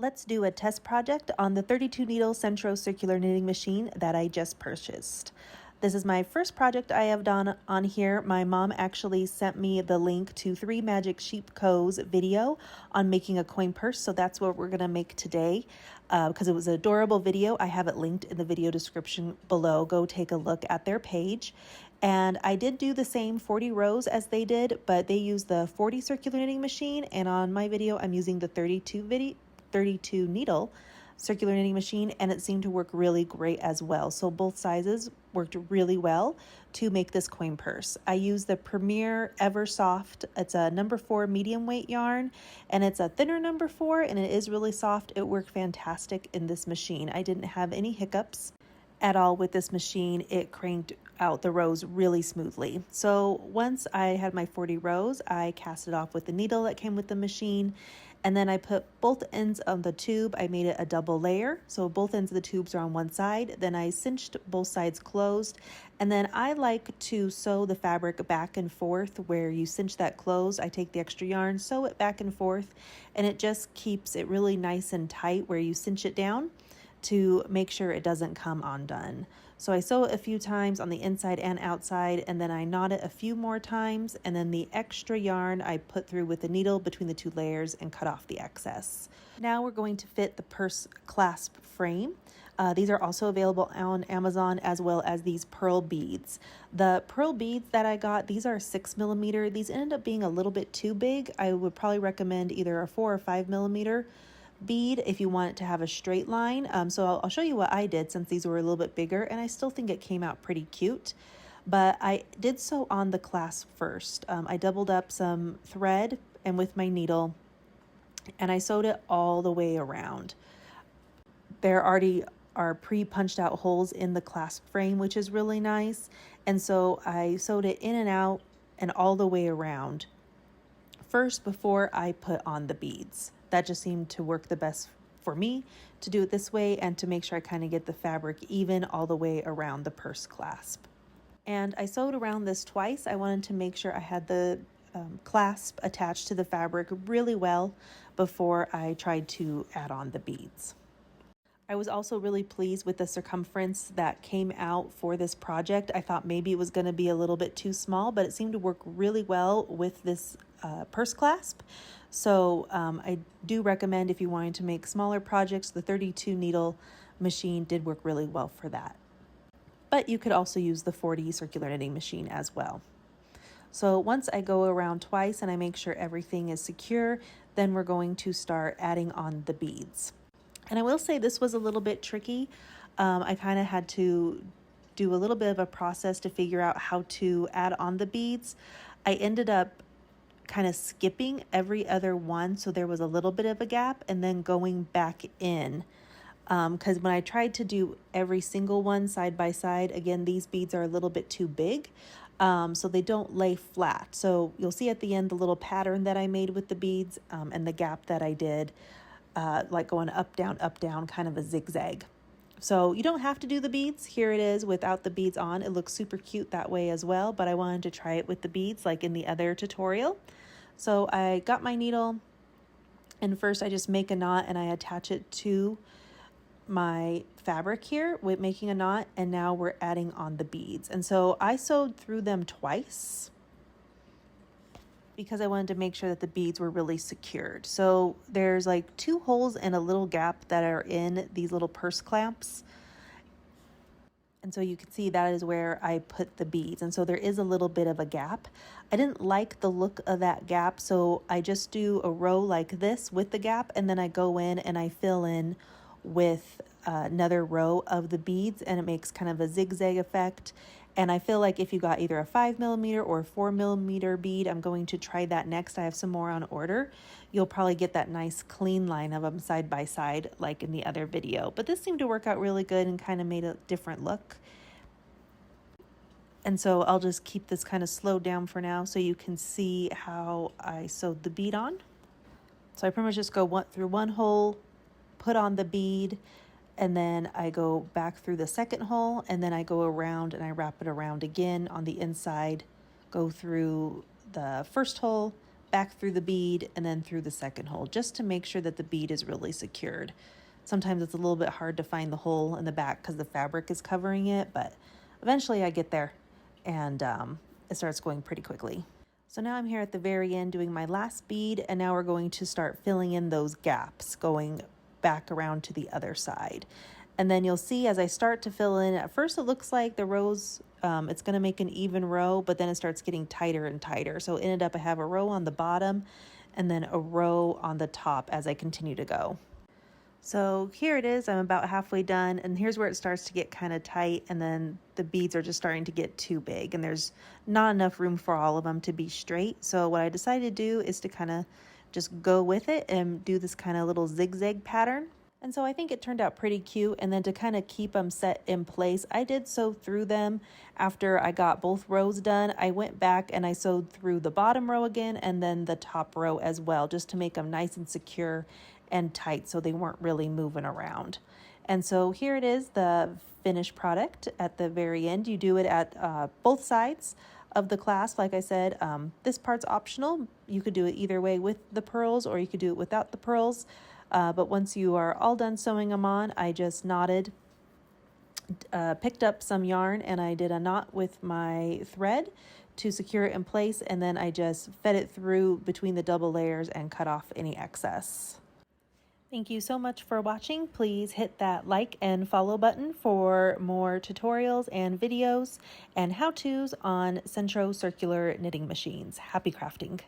Let's do a test project on the 32 needle Sentro circular knitting machine that I just purchased. This is my first project I have done on here. My mom actually sent me the link to 3 Magic Sheep Co.'s video on making a coin purse, so that's what we're gonna make today. Because it was an adorable video. I have it linked in the video description below. Go take a look at their page. And I did do the same 40 rows as they did, but they use the 40 circular knitting machine, and on my video I'm using the 32 needle circular knitting machine, and it seemed to work really great as well. So both sizes worked really well to make this coin purse. I use the Premier Eversoft. It's a number 4 medium weight yarn, and it's a thinner number 4, and it is really soft. It worked fantastic in this machine. I didn't have any hiccups at all with this machine. It cranked out the rows really smoothly. So once I had my 40 rows, I cast it off with the needle that came with the machine, and then I put both ends of the tube. I made it a double layer, so both ends of the tubes are on one side. Then I cinched both sides closed, and then I like to sew the fabric back and forth. Where you cinch that closed, I take the extra yarn, sew it back and forth, and it just keeps it really nice and tight where you cinch it down to make sure it doesn't come undone. So I sew it a few times on the inside and outside, and then I knot it a few more times, and then the extra yarn I put through with the needle between the 2 layers and cut off the excess. Now we're going to fit the purse clasp frame. These are also available on Amazon, as well as these pearl beads. The pearl beads that I got, these are 6mm. These ended up being a little bit too big. I would probably recommend either a 4 or 5mm bead if you want it to have a straight line. So I'll show you what I did, since these were a little bit bigger, and I still think it came out pretty cute. But I did sew on the clasp first. I doubled up some thread and with my needle, and I sewed it all the way around. There already are pre-punched out holes in the clasp frame, which is really nice. And so I sewed it in and out and all the way around first before I put on the beads. That just seemed to work the best for me, to do it this way and to make sure I kind of get the fabric even all the way around the purse clasp. And I sewed around this twice. I wanted to make sure I had the clasp attached to the fabric really well before I tried to add on the beads. I was also really pleased with the circumference that came out for this project. I thought maybe it was going to be a little bit too small, but it seemed to work really well with this purse clasp. So I do recommend, if you wanted to make smaller projects, the 32 needle machine did work really well for that. But you could also use the 40 circular knitting machine as well. So once I go around twice and I make sure everything is secure, then we're going to start adding on the beads. And I will say this was a little bit tricky. I kind of had to do a little bit of a process to figure out how to add on the beads. I ended up kind of skipping every other one, so there was a little bit of a gap, and then going back in. Because when I tried to do every single one side by side, again, these beads are a little bit too big, so they don't lay flat. So you'll see at the end the little pattern that I made with the beads, and the gap that I did, like going up, down, kind of a zigzag. So you don't have to do the beads. Here it is without the beads on. It looks super cute that way as well, but I wanted to try it with the beads like in the other tutorial. So I got my needle, and first I just make a knot and I attach it to my fabric here with making a knot, and now we're adding on the beads. And so I sewed through them twice because I wanted to make sure that the beads were really secured. So there's like 2 holes and a little gap that are in these little purse clamps. And so you can see that is where I put the beads. And so there is a little bit of a gap. I didn't like the look of that gap, so I just do a row like this with the gap, and then I go in and I fill in with another row of the beads, and it makes kind of a zigzag effect. And I feel like if you got either a 5mm or a 4mm bead, I'm going to try that next. I have some more on order. You'll probably get that nice clean line of them side by side like in the other video. But this seemed to work out really good and kind of made a different look. And so I'll just keep this kind of slowed down for now so you can see how I sewed the bead on. So I pretty much just go through one hole, put on the bead, and then I go back through the second hole, and then I go around and I wrap it around again on the inside, go through the first hole, back through the bead, and then through the second hole, just to make sure that the bead is really secured. Sometimes it's a little bit hard to find the hole in the back because the fabric is covering it, but eventually I get there, and it starts going pretty quickly. So now I'm here at the very end doing my last bead, and now we're going to start filling in those gaps, going back around to the other side. And then you'll see as I start to fill in, at first it looks like the rows, it's going to make an even row, but then it starts getting tighter and tighter. So it ended up I have a row on the bottom and then a row on the top as I continue to go. So here it is, I'm about halfway done, and here's where it starts to get kind of tight, and then the beads are just starting to get too big, and there's not enough room for all of them to be straight. So what I decided to do is to kind of just go with it and do this kind of little zigzag pattern. And so I think it turned out pretty cute. And then to kind of keep them set in place, I did sew through them after I got both rows done. I went back and I sewed through the bottom row again and then the top row as well, just to make them nice and secure and tight so they weren't really moving around. And so here it is, the finished product at the very end. You do it at both sides of the clasp. Like I said, this part's optional. You could do it either way with the pearls or you could do it without the pearls. But once you are all done sewing them on, I just knotted, picked up some yarn, and I did a knot with my thread to secure it in place, and then I just fed it through between the double layers and cut off any excess. Thank you so much for watching. Please hit that like and follow button for more tutorials and videos and how-tos on Sentro circular knitting machines. Happy crafting!